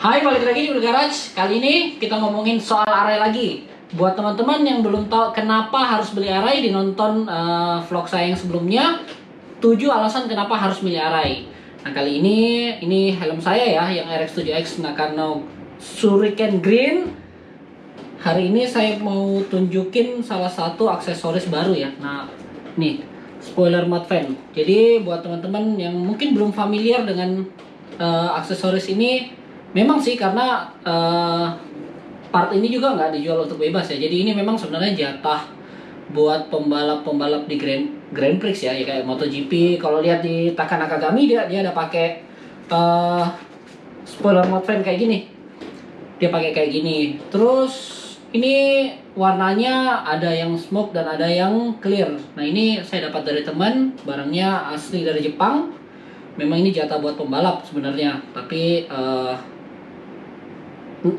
Hai, balik lagi di Garage. Kali ini kita ngomongin soal array lagi. Buat teman-teman yang belum tahu kenapa harus beli array, dinonton vlog saya yang sebelumnya, 7 alasan kenapa harus beli array. Nah, kali ini helm saya ya, yang RX7X Nakano Shuriken Green. Hari ini saya mau tunjukin salah satu aksesoris baru ya. Nah, nih, spoiler mode fan. Jadi buat teman-teman yang mungkin belum familiar dengan aksesoris ini, memang sih karena part ini juga nggak dijual untuk bebas ya. Jadi ini memang sebenarnya jatah buat pembalap-pembalap di Grand Prix ya, kayak MotoGP. Kalau lihat di Taka Nakagami dia ada pakai spoiler mode fan kayak gini. Dia pakai kayak gini. Terus ini warnanya ada yang smoke dan ada yang clear. Nah, ini saya dapat dari teman, barangnya asli dari Jepang. Memang ini jatah buat pembalap sebenarnya, tapi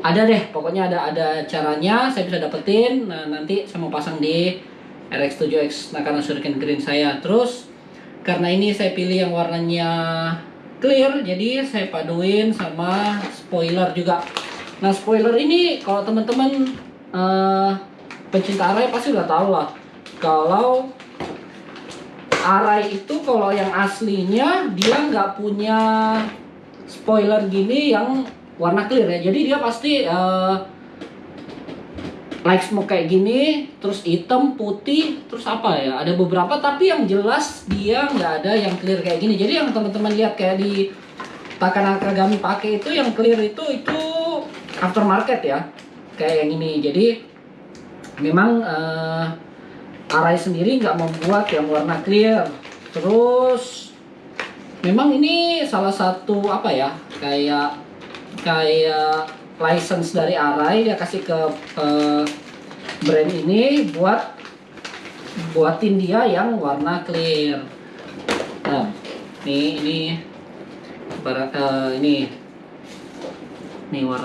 ada deh, pokoknya ada caranya saya bisa dapetin. Nah, nanti saya mau pasang di RX7X Nakano Shuriken Green saya. Terus karena ini saya pilih yang warnanya clear, jadi saya paduin sama spoiler juga. Nah, spoiler ini kalau teman-teman pencinta array pasti udah tahu lah, kalau array itu kalau yang aslinya dia nggak punya spoiler gini yang warna clear ya. Jadi dia pasti like smoke kayak gini, terus hitam, putih, terus apa ya, ada beberapa, tapi yang jelas dia nggak ada yang clear kayak gini. Jadi yang teman-teman lihat kayak di Taka Nakagami pakai itu yang clear itu aftermarket ya, kayak yang ini. Jadi memang array sendiri nggak membuat yang warna clear. Terus memang ini salah satu apa ya, kayak license dari array, dia kasih ke brand ini buatin dia yang warna clear. Nah, ini warna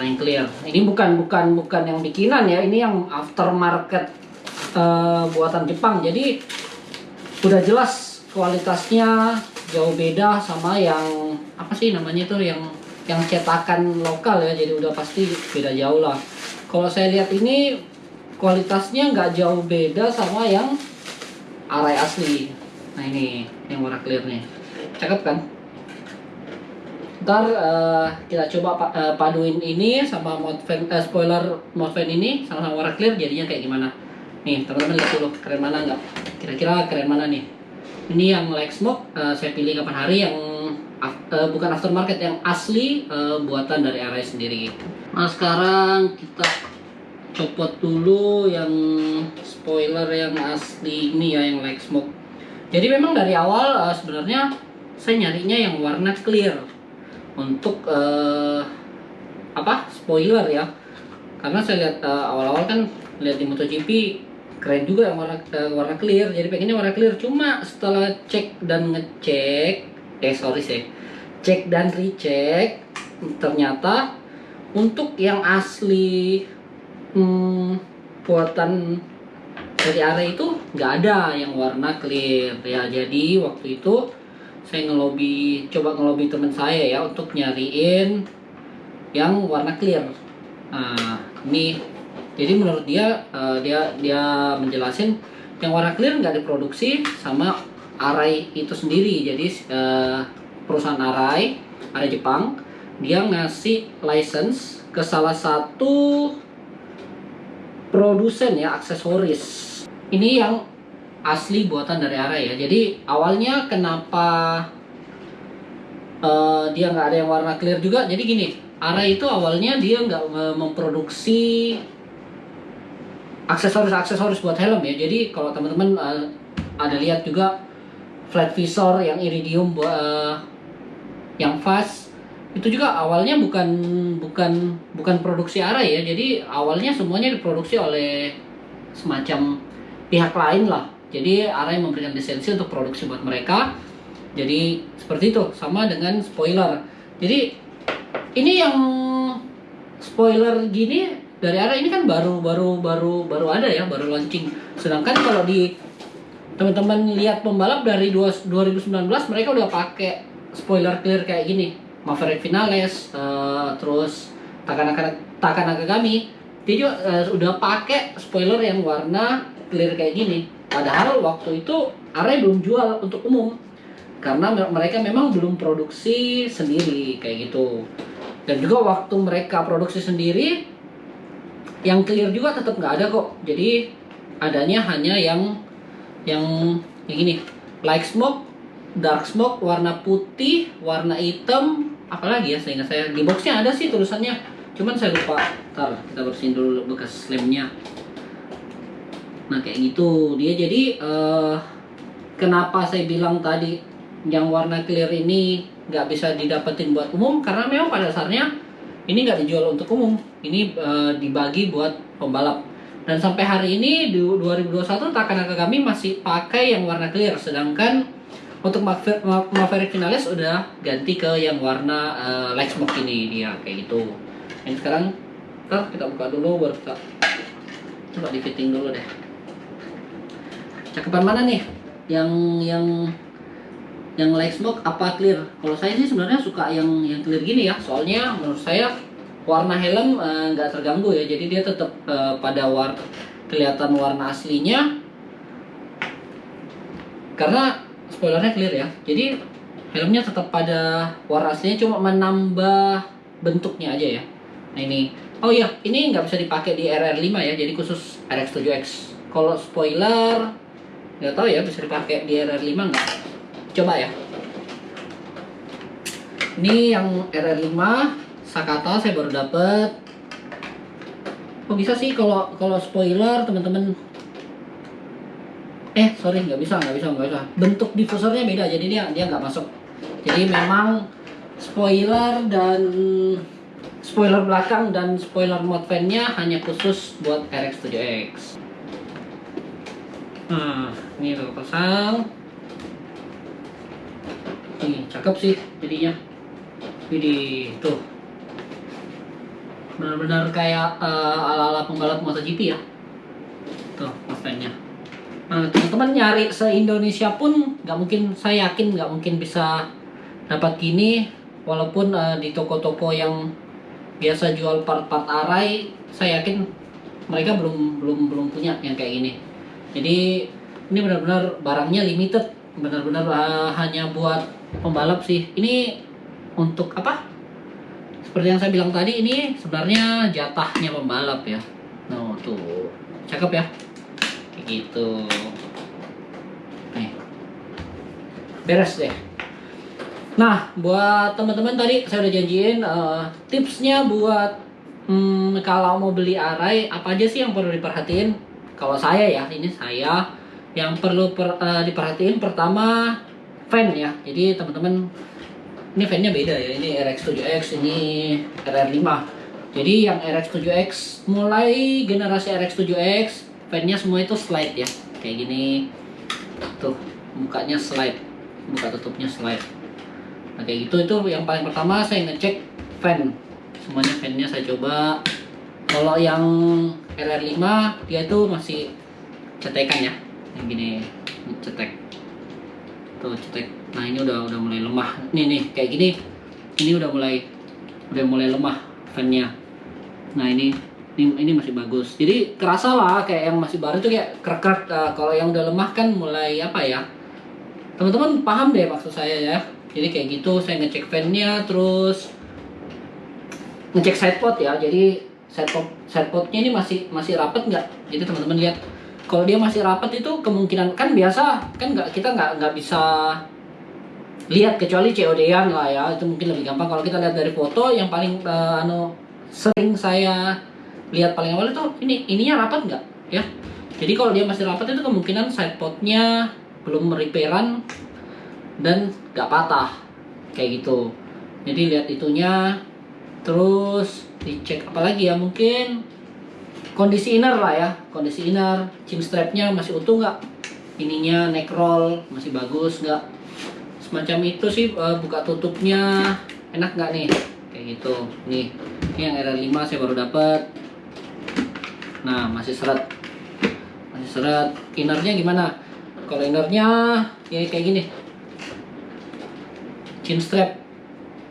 yang clear. Ini bukan yang bikinan ya, ini yang aftermarket buatan Jepang. Jadi udah jelas kualitasnya jauh beda sama yang apa sih namanya itu, yang cetakan lokal ya. Jadi udah pasti beda jauh lah. Kalau saya lihat ini kualitasnya nggak jauh beda sama yang array asli. Nah, ini yang warna clear nih, cakep kan? Ntar kita coba paduin ini sama mode fan, spoiler mode fan ini sama warna clear, jadinya kayak gimana. Nih teman-teman, lihat dulu keren mana nggak? Kira-kira keren mana nih? Ini yang like smoke, saya pilih kapan hari, yang bukan aftermarket, yang asli buatan dari array sendiri. Nah, sekarang kita copot dulu yang spoiler yang asli ini ya, yang like smoke. Jadi memang dari awal sebenarnya saya nyarinya yang warna clear untuk spoiler ya, karena saya lihat awal-awal kan lihat di MotoGP keren juga yang warna clear, jadi pengennya warna clear. Cuma setelah cek dan ngecek, cek dan recheck, ternyata untuk yang asli buatan dari array itu nggak ada yang warna clear ya. Jadi waktu itu saya coba ngelobi teman saya ya untuk nyariin yang warna clear. Nah, ini jadi menurut dia menjelasin yang warna clear nggak diproduksi sama array itu sendiri. Jadi perusahaan array Jepang, dia ngasih license ke salah satu produsen ya aksesoris. Ini yang asli buatan dari array ya. Jadi awalnya kenapa dia nggak ada yang warna clear juga, jadi gini, array itu awalnya dia nggak memproduksi aksesoris buat helm ya. Jadi kalau teman-teman ada lihat juga flat visor yang iridium yang fast, itu juga awalnya bukan produksi array ya. Jadi awalnya semuanya diproduksi oleh semacam pihak lain lah. Jadi array memberikan lisensi untuk produksi buat mereka. Jadi seperti itu, sama dengan spoiler. Jadi ini yang spoiler gini dari array ini kan baru ada ya, baru launching. Sedangkan kalau di teman-teman lihat pembalap dari 2019, mereka udah pakai spoiler clear kayak gini. Maverick Vinales, terus Taka Nakagami, dia juga udah pakai spoiler yang warna clear kayak gini. Padahal waktu itu Arai belum jual untuk umum karena mereka memang belum produksi sendiri kayak gitu. Dan juga waktu mereka produksi sendiri, yang clear juga tetap nggak ada kok. Jadi adanya hanya yang gini, light smoke, dark smoke, warna putih, warna hitam, apalagi ya, seingat saya di boxnya ada sih tulisannya, cuman saya lupa. Ntar kita bersihin dulu bekas lemnya. Nah kayak gitu dia. Jadi kenapa saya bilang tadi yang warna clear ini nggak bisa didapetin buat umum, karena memang pada dasarnya ini nggak dijual untuk umum, ini dibagi buat pembalap. Dan sampai hari ini di 2021 Taka Nakagami masih pakai yang warna clear, sedangkan untuk Maverick Vinales udah ganti ke yang warna light smoke ini dia kayak gitu. Ini sekarang kita buka dulu, baru kita coba di fitting dulu deh. Cakepan mana nih? Yang light smoke apa clear? Kalau saya sih sebenarnya suka yang clear gini ya, soalnya menurut saya warna helm nggak terganggu ya, jadi dia tetap pada kelihatan warna aslinya karena spoilernya clear ya. Jadi helmnya tetap pada warna aslinya, cuma menambah bentuknya aja ya. Nah ini, oh iya, ini nggak bisa dipakai di RR5 ya, jadi khusus RX7X. Kalau spoiler nggak tahu ya bisa dipakai di RR5 nggak? Coba ya. Ini yang RR5 Sakata saya baru dapet. Oh bisa sih kalau spoiler teman-teman. Sorry, nggak bisa. Bentuk diffusernya beda, jadi dia nggak masuk. Jadi memang spoiler belakang dan spoiler mode fan-nya hanya khusus buat RX7X. Nah, ini udah pasang. Nih, cakep sih jadinya. Widih, tuh. Benar-benar kayak ala-ala pembalap MotoGP ya. Tuh, fan-nya. Nah, teman-teman nyari se-Indonesia pun nggak mungkin, saya yakin nggak mungkin bisa dapat gini, walaupun di toko-toko yang biasa jual part-part Arai, saya yakin mereka belum punya yang kayak gini. Jadi ini benar-benar barangnya limited, benar-benar hanya buat pembalap sih. Ini untuk apa? Seperti yang saya bilang tadi, ini sebenarnya jatahnya pembalap ya. Nah tuh, cakep ya. Kayak gitu. Nih, beres deh. Nah, buat teman-teman tadi saya udah janjiin tipsnya buat kalau mau beli Arai, apa aja sih yang perlu diperhatiin? Kalau saya ya, ini saya yang perlu diperhatiin pertama fan ya. Jadi teman-teman, ini fan-nya beda ya. Ini RX7X, ini RR5. Jadi yang RX7X, mulai generasi RX7X, fan-nya semua itu slide ya. Kayak gini. Tuh, mukanya slide. Buka tutupnya slide. Nah kayak gitu, itu yang paling pertama saya ngecek fan. Semuanya fan-nya saya coba. Kalau yang RR5 dia itu masih cetekan ya. Yang gini, cetek. Tuh cetek. Nah ini udah mulai lemah. Nih kayak gini. Ini udah mulai lemah fan-nya. Nah ini masih bagus. Jadi kerasa lah kayak yang masih baru tuh kayak krek-krek. Kalau yang udah lemah kan mulai apa ya? Teman-teman paham deh maksud saya ya. Jadi kayak gitu, saya ngecek fan-nya, terus ngecek sidepod ya. Jadi sidepodnya ini masih rapat nggak? Jadi teman-teman lihat, kalau dia masih rapat itu kemungkinan kan biasa kan kita nggak bisa lihat kecuali COD-an lah ya. Itu mungkin lebih gampang kalau kita lihat dari foto. Yang paling sering saya lihat paling awal itu ininya rapat nggak ya. Jadi kalau dia masih rapat itu kemungkinan sidepodnya belum repairan dan gak patah kayak gitu. Jadi lihat itunya, terus dicek apa lagi ya, mungkin kondisi inner lah ya. Kondisi inner, chin strapnya masih utuh nggak, ininya neck roll masih bagus nggak, semacam itu sih. Buka tutupnya enak nggak nih, kayak gitu. Nih yang RR5 saya baru dapat. Nah masih seret. Innernya gimana? Kalau innernya ya kayak gini, chin strap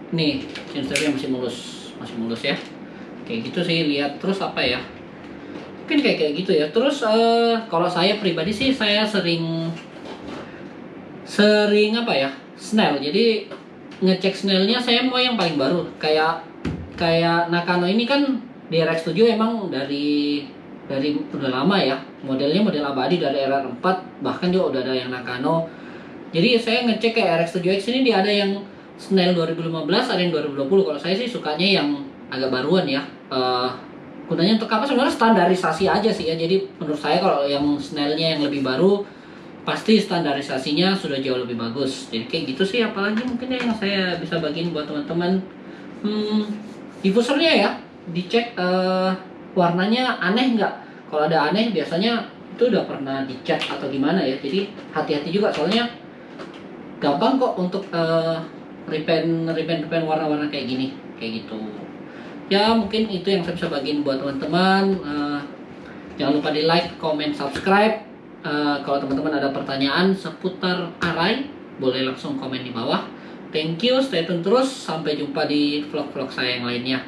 nih, chin strapnya masih mulus ya. Kayak gitu sih, lihat terus apa ya, mungkin kayak gitu ya. Terus kalau saya pribadi sih, saya sering sering apa ya, Snell. Jadi ngecek Snellnya saya mau yang paling baru. Kayak kayak Nakano ini kan di RX7 emang dari udah lama ya. Modelnya model abadi dari era 4, bahkan dia udah ada yang Nakano. Jadi saya ngecek kayak RX7X ini, dia ada yang Snell 2015, ada yang 2020. Kalau saya sih sukanya yang agak baruan ya. Gunanya untuk apa sebenarnya, standarisasi aja sih ya. Jadi menurut saya kalau yang Snellnya yang lebih baru, pasti standarisasinya sudah jauh lebih bagus. Jadi kayak gitu sih. Apalagi mungkin ya yang saya bisa bagiin buat teman-teman. Diffusernya ya, dicek warnanya aneh nggak. Kalau ada aneh biasanya itu udah pernah dicek atau gimana ya. Jadi hati-hati juga, soalnya gampang kok untuk repaint warna-warna kayak gini, kayak gitu. Ya mungkin itu yang saya bisa bagiin buat teman-teman. Jangan lupa di like, comment, subscribe. Kalau teman-teman ada pertanyaan seputar Arai, boleh langsung komen di bawah. Thank you, stay tune terus. Sampai jumpa di vlog-vlog saya yang lainnya.